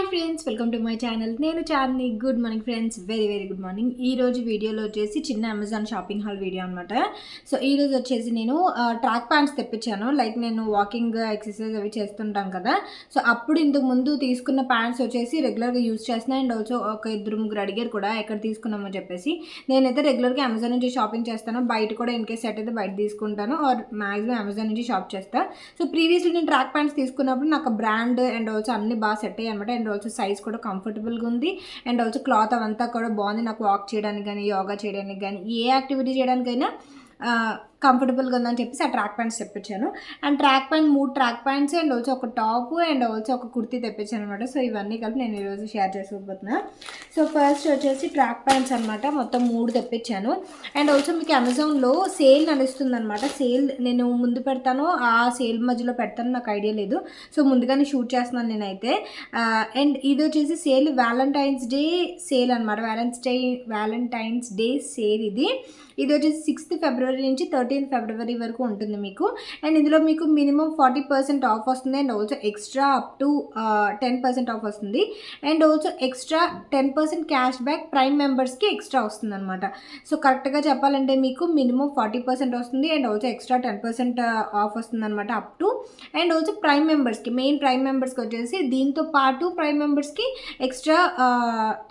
Friends, welcome to my channel. నేను Chandini. Good morning friends, very very good morning. ఈ రోజు వీడియోలో వచ్చేసి చిన్న అమెజాన్ షాపింగ్ హాల్ వీడియో అనమాట. సో ఈ రోజు వచ్చేసి నేను ట్రాక్ ప్యాంట్స్ తెప్పించాను. లైక్ నేను వాకింగ్ ఎక్సర్సైజ్ అవి చేస్తుంటాం కదా, సో అప్పుడు ఇంతకు ముందు తీసుకున్న ప్యాంట్స్ వచ్చేసి రెగ్యులర్గా యూజ్ చేస్తున్నాను. అండ్ ఆల్సో ఒక ఇద్దరు ముగ్గురు అడిగారు కూడా ఎక్కడ తీసుకున్నామో చెప్పేసి. నేనైతే రెగ్యులర్గా అమెజాన్ నుంచి షాపింగ్ చేస్తాను. బయట కూడా ఇన్ కేస్ సెట్ అయితే బయట తీసుకుంటాను, ఆర్ మ్యాక్సిమం అమెజాన్ నుంచి షాప్ చేస్తాను. సో ప్రీవియస్లీ నేను ట్రాక్ ప్యాంట్స్ తీసుకున్నప్పుడు నాకు బ్రాండ్ అండ్ ఆల్సో అన్ని బాగా సెట్ అయ్యాయి అనమాట. అండ్ ఆల్సో సైజ్ కూడా కంఫర్టబుల్గా ఉంది. అండ్ ఆల్సో క్లాత్ అవంతా కూడా బాగుంది. నాకు వాక్ చేయడానికి కానీ, యోగా చేయడానికి కానీ, ఏ యాక్టివిటీ చేయడానికైనా కంఫర్టబుల్గా ఉందని చెప్పేసి ఆ ట్రాక్ ప్యాంట్స్ తెప్పించాను. And track pant 3 track pants and also ఒక టాప్ అండ్ ఆల్సో ఒక కుర్తీ తెప్పించాను అనమాట. సో ఇవన్నీ కలిపి నేను ఈరోజు షేర్ చేసుకోబోతున్నా. సో ఫస్ట్ వచ్చేసి ట్రాక్ ప్యాంట్స్ అనమాట. మొత్తం 3 తెప్పించాను. అండ్ ఆల్సో మీకు అమెజాన్లో సేల్ నడుస్తుంది అనమాట. సేల్ నేను ముందు పెడతాను, ఆ సేల్ మధ్యలో పెడతాను, నాకు ఐడియా లేదు. సో ముందుగానే షూట్ చేస్తున్నాను నేనైతే. అండ్ ఇది వచ్చేసి సేల్ వ్యాలంటైన్స్ డే సేల్ అనమాట. వ్యాలంటైన్స్ డే సేల్ ఇది వచ్చేసి 6th ఫిబ్రవరి నుంచి 13th ఫిబ్రవరి వరకు ఉంటుంది మీకు. అండ్ ఇందులో మీకు మినిమం 40% ఆఫ్ వస్తుంది. And also extra up to 10% off వస్తుంది. And also extra 10% cash back prime మెంబర్స్కి ఎక్స్ట్రా వస్తుంది అనమాట. సో కరెక్ట్గా చెప్పాలంటే మీకు మినిమం 40% వస్తుంది. అండ్ ఆల్సో ఎక్స్ట్రా 10% ఆఫ్ వస్తుంది అనమాట up to. And also prime మెంబర్స్కి, మెయిన్ ప్రైమ్ మెంబర్స్కి వచ్చేసి దీంతో పాటు ప్రైమ్ మెంబర్స్కి ఎక్స్ట్రా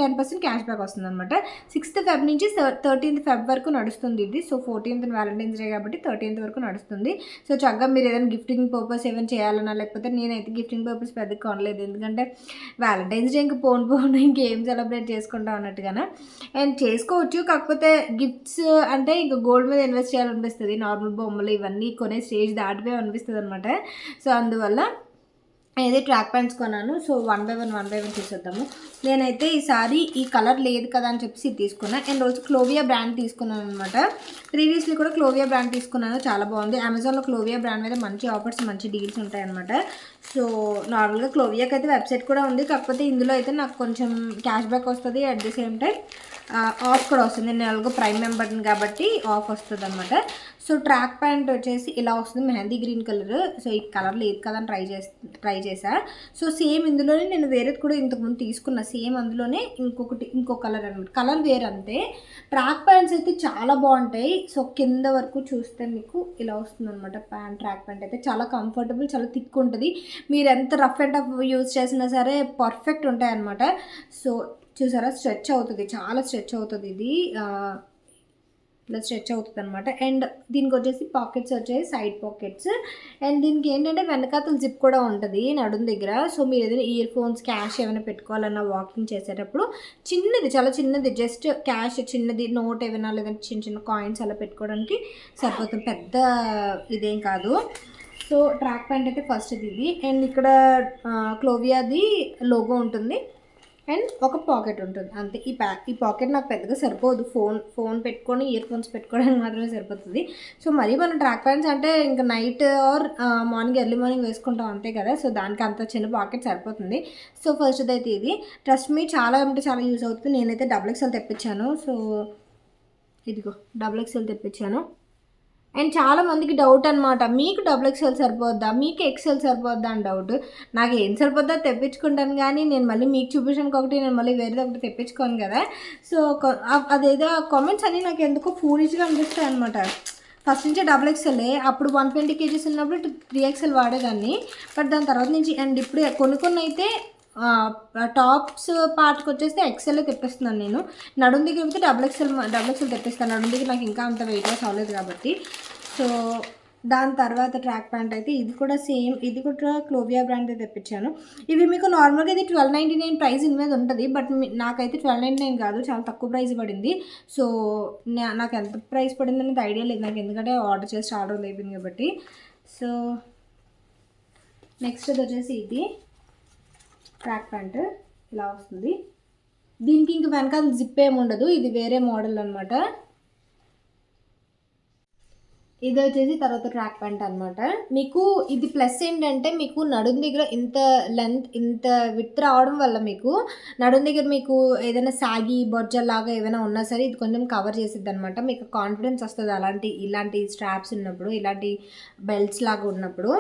10% క్యాష్ బ్యాక్ వస్తుంది అనమాట. 6th ఫెబ్ నుంచి 13th ఫెబ్ వరకు నడుస్తుంది ఇది. సో 14th వ్యాలంటైన్స్ డే కాబట్టి 13th వరకు నడుస్తుంది. సో చక్కగా మీరు ఏదైనా గిఫ్టింగ్ పర్పస్ ఏమైనా చేయాలన్నా, లేకపోతే నేనైతే గిఫ్టింగ్ పర్పస్ పెద్దగా కొనలేదు, ఎందుకంటే వ్యాలంటైన్స్ డే ఇంక పోను ఇంకేం సెలబ్రేట్ చేసుకుంటాం అన్నట్టుగానే. అండ్ చేసుకోవచ్చు, కాకపోతే గిఫ్ట్స్ అంటే ఇంకా గోల్డ్ మీద ఇన్వెస్ట్ చేయాలనిపిస్తుంది. నార్మల్ బొమ్మలు ఇవన్నీ కొనే స్టేజ్ దాటిపోయి అనిపిస్తుంది అనమాట. సో అందువల్ల అయితే ట్రాక్ ప్యాంట్స్ కొన్నాను. సో వన్ బై వన్ చూసేద్దాము. నేనైతే ఈసారి ఈ కలర్ లేదు కదా అని చెప్పేసి ఇది తీసుకున్నాను. అండ్ ఆల్సో క్లోవియా బ్రాండ్ తీసుకున్నాను అనమాట. ప్రీవియస్లీ కూడా క్లోవియా బ్రాండ్ తీసుకున్నాను, చాలా బాగుంది. అమెజాన్లో క్లోవియా బ్రాండ్ మీద మంచి ఆఫర్స్, మంచి డీల్స్ ఉంటాయన్నమాట. సో నార్మల్గా క్లోవియాకి అయితే వెబ్సైట్ కూడా ఉంది, కాకపోతే ఇందులో అయితే నాకు కొంచెం క్యాష్ బ్యాక్ వస్తుంది. At the same time of కూడా వస్తుంది. నేను అలాగే ప్రైమ్ మెంబర్ని కాబట్టి ఆఫ్ వస్తుంది అనమాట. సో ట్రాక్ ప్యాంట్ వచ్చేసి ఇలా వస్తుంది, మెహందీ గ్రీన్ కలర్. సో ఈ కలర్ లేదు కదా అని ట్రై చేసా. సో సేమ్ ఇందులోనే నేను వేరేది కూడా ఇంతకుముందు తీసుకున్నా, సేమ్ అందులోనే ఇంకో కలర్ అనమాట. కలర్ వేరు అంతే. ట్రాక్ ప్యాంట్స్ అయితే చాలా బాగుంటాయి. సో కింద వరకు చూస్తే మీకు ఇలా వస్తుంది అనమాట. ట్రాక్ ప్యాంట్ అయితే చాలా కంఫర్టబుల్, చాలా థిక్ ఉంటుంది. మీరు ఎంత రఫ్ అండ్ టఫ్ యూజ్ చేసినా సరే పర్ఫెక్ట్ ఉంటాయి అనమాట. సో చూసారా, స్ట్రెచ్ అవుతుంది, చాలా స్ట్రెచ్ అవుతుంది. ఇది ఇలా స్ట్రెచ్ అవుతుంది అనమాట. అండ్ దీనికి వచ్చేసి పాకెట్స్ వచ్చేసి సైడ్ పాకెట్స్. అండ్ దీనికి ఏంటంటే వెనకాతల జిప్ కూడా ఉంటుంది నడుం దగ్గర. సో మీరు ఏదైనా ఇయర్ ఫోన్స్, క్యాష్ ఏమైనా పెట్టుకోవాలన్నా వాకింగ్ చేసేటప్పుడు చిన్నది, చాలా చిన్నది, జస్ట్ క్యాష్ చిన్నది, నోట్ ఏమైనా లేదంటే చిన్న చిన్న కాయిన్స్ అలా పెట్టుకోవడానికి సరిపోతుంది, పెద్ద ఇదేం కాదు. సో ట్రాక్ ప్యాంట్ అయితే ఫస్ట్ ఇది. అండ్ ఇక్కడ క్లోవియాది లోగో ఉంటుంది అండ్ ఒక పాకెట్ ఉంటుంది అంతే. ఈ పాకెట్ నాకు పెద్దగా సరిపోదు, ఫోన్ పెట్టుకొని ఇయర్ ఫోన్స్ పెట్టుకోవడానికి మాత్రమే సరిపోతుంది. సో మరీ మనం ట్రాక్ ప్యాంట్స్ అంటే ఇంకా night are morning, early morning వేసుకుంటాం అంతే కదా. సో దానికి అంత చిన్న పాకెట్ సరిపోతుంది. సో ఫస్ట్ అయితే ఇది ట్రస్ట్ మీ చాలా అంటే చాలా యూజ్ అవుతుంది. నేనైతే XXL తెప్పించాను. సో ఇదిగో XXL తెప్పించాను. అండ్ చాలామందికి డౌట్ అనమాట, మీకు XXL సరిపోద్దా, మీకు XL సరిపోద్దా అని డౌట్. నాకు ఏం సరిపోద్దా తెప్పించుకుంటాను, కానీ నేను మళ్ళీ మీకు చూపించడానికి ఒకటి, నేను మళ్ళీ వేరేది ఒకటి తెప్పించుకోను కదా. సో అదేదో కామెంట్స్ అన్నీ నాకు ఎందుకో ఫూలిష్గా అనిపిస్తాయి అనమాట. ఫస్ట్ నుంచి XXL, అప్పుడు 120 kgs ఉన్నప్పుడు 3XL వాడేదాన్ని. బట్ దాని తర్వాత నుంచి అండ్ ఇప్పుడు కొన్ని అయితే టాప్స్ పార్ట్కి వచ్చేస్తే XL తెప్పిస్తున్నాను నేను. నడుం దగ్గర అయితే XXL తెప్పిస్తాను. నడుం దగ్గర నాకు ఇంకా అంత వెయిట్ లాస్ అవ్వలేదు కాబట్టి. సో దాని తర్వాత ట్రాక్ ప్యాంట్ అయితే ఇది కూడా సేమ్, ఇది కూడా క్లోవియా బ్రాండ్ తెప్పించాను. ఇవి మీకు నార్మల్గా ఇది 1299 ప్రైస్ ఇన్ మీద ఉంటుంది. బట్ నాకైతే 1299 కాదు, చాలా తక్కువ ప్రైస్ పడింది. సో నాకు ఎంత ప్రైస్ పడింది అనేది ఐడియా లేదు నాకు, ఎందుకంటే ఆర్డర్ చేసి చాలా రోజులు అయిపోయింది కాబట్టి. సో నెక్స్ట్ వచ్చేసి ఇది ట్రాక్ ప్యాంట్ ఇలా వస్తుంది. దీనికి ఇంక వెనకాల జిప్ ఏమి ఉండదు, ఇది వేరే మోడల్ అనమాట. ఇది వచ్చేసి తర్వాత ట్రాక్ ప్యాంట్ అనమాట. మీకు ఇది ప్లస్ ఏంటంటే మీకు నడుం దగ్గర ఇంత లెంత్ ఇంత విడ్త్ రావడం వల్ల మీకు నడుం దగ్గర మీకు ఏదైనా సాగి బొజ్జల్లాగా ఏమైనా ఉన్నా సరే ఇది కొంచెం కవర్ చేసిద్దనమాట. మీకు కాన్ఫిడెన్స్ వస్తుంది ఇలాంటి స్ట్రాప్స్ ఉన్నప్పుడు, ఇలాంటి బెల్ట్స్ లాగా ఉన్నప్పుడు.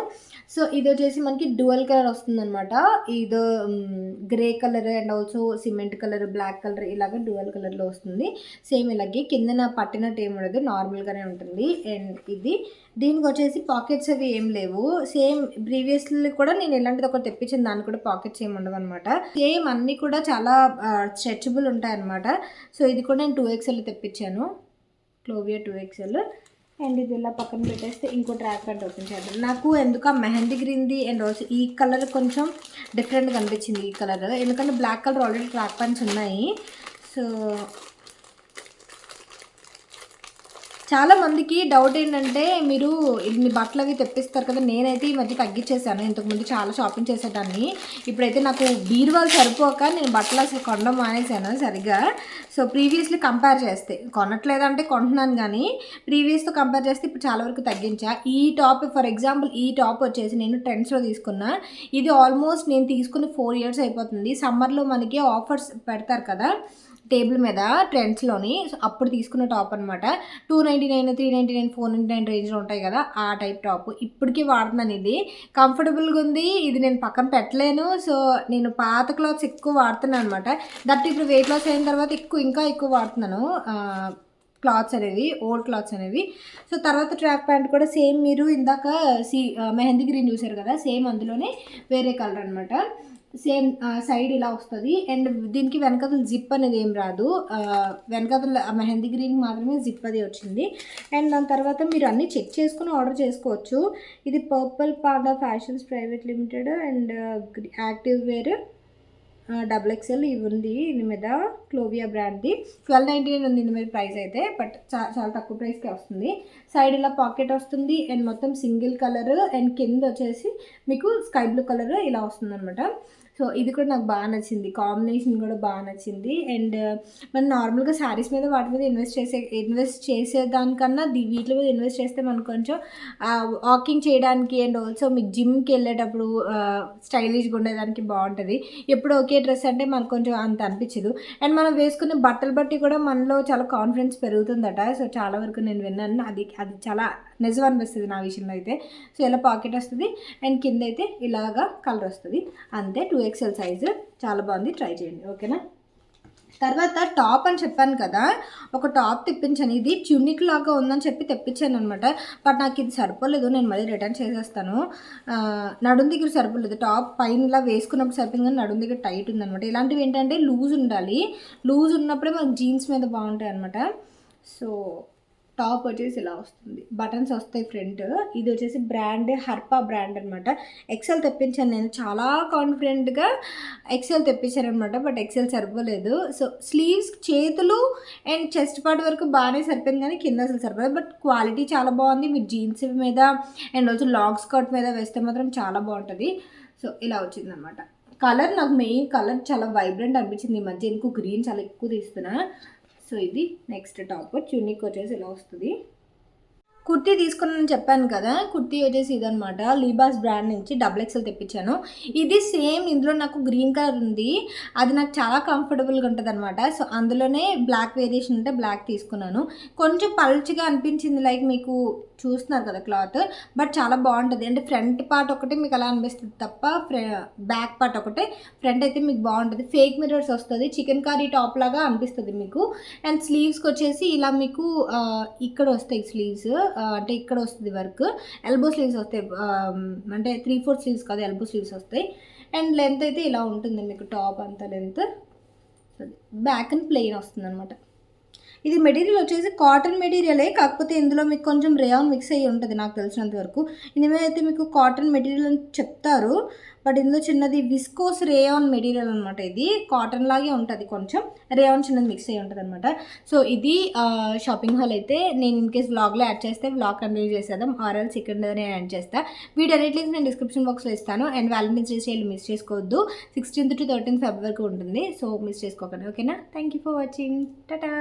సో ఇది వచ్చేసి మనకి డ్యూయల్ కలర్ వస్తుందనమాట. ఇది grey colour and also cement colour, black colour ఇలాగ డ్యూయల్ కలర్లో వస్తుంది. సేమ్ ఇలాగే కిందన పట్టినట్టు ఏమి ఉండదు, నార్మల్గానే ఉంటుంది. అండ్ ఇది దీనికి వచ్చేసి పాకెట్స్ అవి ఏం లేవు. సేమ్ ప్రీవియస్లీ కూడా నేను ఇలాంటిది ఒకటి తెప్పించిన, దానికి కూడా పాకెట్స్ ఏమి ఉండవు అనమాట. సేమ్ అన్నీ కూడా చాలా స్ట్రెచబుల్ ఉంటాయి అనమాట. సో ఇది కూడా నేను 2XL తెప్పించాను, క్లోవియా 2XL. అండ్ ఇది ఇలా పక్కన పెట్టేస్తే ఇంకో ట్రాక్ ప్యాంట్ ఓపెన్ చేద్దాం. నాకు ఎందుకు మెహందీ గ్రీన్ది అండ్ ఆల్సో ఈ కలర్ కొంచెం డిఫరెంట్గా అనిపించింది ఈ కలర్, ఎందుకంటే black colour already track pants ఉన్నాయి. సో చాలా మందికి డౌట్ ఏంటంటే మీరు ఇన్ని బట్టలు అవి తెప్పిస్తారు కదా, నేనైతే ఈ మధ్య తగ్గించేసాను. ఇంతకుముందు చాలా షాపింగ్ చేసేదాన్ని, ఇప్పుడైతే నాకు బీరువాలు సరిపోక నేను బట్టలు అసలు కొనడం మానేసాను సరిగ్గా. సో ప్రీవియస్లీ కంపేర్ చేస్తే, కొనట్లేదంటే కొంటున్నాను కానీ ప్రీవియస్తో కంపేర్ చేస్తే ఇప్పుడు చాలా వరకు తగ్గించా. ఈ టాప్ ఫర్ ఎగ్జాంపుల్, ఈ టాప్ వచ్చేసి నేను ట్రెండ్స్లో తీసుకున్నా. ఇది ఆల్మోస్ట్ నేను తీసుకుని 4 years అయిపోతుంది. సమ్మర్లో మనకి ఆఫర్స్ పెడతారు కదా టేబుల్ మీద ట్రెండ్స్లోని, అప్పుడు తీసుకున్న టాప్ అనమాట. 299, 399, 499 రేంజ్లో ఉంటాయి కదా, ఆ టైప్ టాప్ ఇప్పటికీ వాడుతున్నాను. ఇది కంఫర్టబుల్గా ఉంది, ఇది నేను పక్కన పెట్టలేను. సో నేను పాత క్లాత్స్ ఎక్కువ వాడుతున్నాను అనమాట. దట్ ఇప్పుడు వెయిట్ లాస్ అయిన తర్వాత ఇంకా ఎక్కువ వాడుతున్నాను క్లాత్స్ అనేవి, ఓల్డ్ క్లాత్స్ అనేవి. సో తర్వాత ట్రాక్ ప్యాంట్ కూడా సేమ్, మీరు ఇందాక మెహందీ గ్రీన్ చూసారు కదా, సేమ్ అందులోనే వేరే కలర్ అనమాట. సేమ్ సైడ్ ఇలా వస్తుంది. అండ్ దీనికి వెనకాతల జిప్ అనేది ఏం రాదు, వెనకాతల మెహందీ గ్రీన్ మాత్రమే జిప్ అది వచ్చింది. అండ్ దాని తర్వాత మీరు అన్నీ చెక్ చేసుకుని ఆర్డర్ చేసుకోవచ్చు. ఇది purple panda fashions private limited and active wear XXL ఇవి ఉంది. దీని మీద క్లోవియా బ్రాండ్ది 1299 ఉంది దీని మీద ప్రైస్ అయితే, బట్ చాలా తక్కువ ప్రైస్కే వస్తుంది. సైడ్ ఇలా పాకెట్ వస్తుంది అండ్ మొత్తం సింగిల్ కలర్ అండ్ కింద వచ్చేసి మీకు స్కై బ్లూ కలర్ ఇలా వస్తుంది అనమాట. సో ఇది కూడా నాకు బాగా నచ్చింది, కాంబినేషన్ కూడా బాగా నచ్చింది. అండ్ మనం నార్మల్గా శారీస్ మీద వాటి మీద ఇన్వెస్ట్ చేసేదానికన్నా వీటి మీద ఇన్వెస్ట్ చేస్తే మనకు కొంచెం వాకింగ్ చేయడానికి అండ్ ఆల్సో మీకు జిమ్కి వెళ్ళేటప్పుడు స్టైలిష్గా ఉండేదానికి బాగుంటుంది. ఎప్పుడు ఒకే డ్రెస్ అంటే మనకు కొంచెం అంత అనిపించదు. అండ్ మనం వేసుకునే బట్టలు బట్టి కూడా మనలో చాలా కాన్ఫిడెన్స్ పెరుగుతుందట. సో చాలా వరకు నేను విన్నాను, అది చాలా నిజం అనిపిస్తుంది నా విషయంలో అయితే. సో ఇలా పాకెట్ వస్తుంది అండ్ కింద అయితే ఇలాగా కలర్ వస్తుంది అంతే. 2XL సైజు చాలా బాగుంది, ట్రై చేయండి ఓకేనా. తర్వాత టాప్ అని చెప్పాను కదా, ఒక టాప్ తెప్పించాను. ఇది ట్యూనిక్ లాగా ఉందని చెప్పి తెప్పించాను అనమాట. బట్ నాకు ఇది సరిపోలేదు, నేను మళ్ళీ రిటర్న్ చేసేస్తాను. నడుం దగ్గర సరిపోలేదు, టాప్ పైన ఇలా వేసుకున్నప్పుడు సరిపోయింది కానీ నడుం దగ్గర టైట్ ఉందనమాట. ఇలాంటివి ఏంటంటే లూజ్ ఉండాలి, లూజ్ ఉన్నప్పుడే మనకు జీన్స్ మీద బాగుంటాయి అనమాట. సో టాప్ వచ్చేసి ఇలా వస్తుంది, బటన్స్ వస్తాయి ఫ్రంట్. ఇది వచ్చేసి బ్రాండ్ హర్పా బ్రాండ్ అనమాట. XL తెప్పించాను నేను, చాలా కాన్ఫిడెంట్గా XL తెప్పించాను అనమాట. బట్ XL సరిపోలేదు. సో స్లీవ్స్, చేతులు అండ్ చెస్ట్ పార్ట్ వరకు బాగానే సరిపోయింది కానీ కింద అసలు సరిపోలేదు. బట్ క్వాలిటీ చాలా బాగుంది, మీరు జీన్స్ మీద అండ్ ఆల్సో లాంగ్ స్కర్ట్ మీద వేస్తే మాత్రం చాలా బాగుంటుంది. సో ఇలా వచ్చిందనమాట. కలర్ నాకు మెయిన్ కలర్ చాలా వైబ్రెంట్ అనిపించింది ఈ మధ్య, ఇంకో గ్రీన్ చాలా ఎక్కువ తీస్తున్నా. సో ఇది నెక్స్ట్ టాప్, ట్యూనిక్ వచ్చేసి ఇలా వస్తుంది. కుర్తీ తీసుకున్నాను చెప్పాను కదా, కుర్తీ వచ్చేసి ఇదనమాట. లీబాస్ బ్రాండ్ నుంచి XXL తెప్పించాను. ఇది సేమ్ ఇందులో నాకు గ్రీన్ కలర్ ఉంది, అది నాకు చాలా కంఫర్టబుల్గా ఉంటుంది అనమాట. సో అందులోనే బ్లాక్ వేరియేషన్ ఉంటే బ్లాక్ తీసుకున్నాను. కొంచెం పల్చగా అనిపించింది, లైక్ మీకు చూస్తున్నారు కదా క్లాత్, బట్ చాలా బాగుంటుంది. అంటే ఫ్రంట్ పార్ట్ ఒకటే మీకు అలా అనిపిస్తుంది తప్ప బ్యాక్ పార్ట్ ఒకటే, ఫ్రంట్ అయితే మీకు బాగుంటుంది. ఫేక్ మిర్రర్స్ వస్తుంది, చికెన్ కర్రీ టాప్ లాగా అనిపిస్తుంది మీకు. అండ్ స్లీవ్స్కి వచ్చేసి ఇలా మీకు ఇక్కడ వస్తాయి స్లీవ్స్, అంటే ఇక్కడ వస్తుంది వర్క్. ఎల్బో స్లీవ్స్ వస్తాయి, అంటే 3/4 స్లీవ్స్ కాదు, ఎల్బో స్లీవ్స్ వస్తాయి. అండ్ లెంత్ అయితే ఇలా ఉంటుంది మీకు, టాప్ అంతా లెంత్. బ్యాక్ అండ్ ప్లెయిన్ వస్తుంది అనమాట. ఇది మెటీరియల్ వచ్చేసి కాటన్ మెటీరియలే, కాకపోతే ఇందులో మీకు కొంచెం రేయాన్ మిక్స్ అయ్యి ఉంటుంది నాకు తెలిసినంత వరకు. ఇందులో అయితే మీకు కాటన్ మెటీరియల్ అని చెప్తారు, బట్ ఇందులో చిన్నది విస్కోస్ రేయాన్ మెటీరియల్ అనమాట. ఇది కాటన్ లాగే ఉంటుంది, కొంచెం రేయాన్ చిన్నది మిక్స్ అయ్యి ఉంటుంది అనమాట. సో ఇది షాపింగ్ హాల్ అయితే నేను ఇన్ కేస్ వ్లాగ్లో యాడ్ చేస్తే వ్లాగ్ కంటిన్యూ చేసేద్దాం, ఆర్ఎల్ సెకండ్ నేను యాడ్ చేస్తా. వీడియో లింక్స్ నేను డిస్క్రిప్షన్ బాక్స్లో ఇస్తాను. And Valentine's day sale miss చేసుకోవద్దు, 16th to 13th February వరకు ఉంటుంది. సో మిస్ చేసుకోకండి ఓకేనా. Thank you for watching, Tata.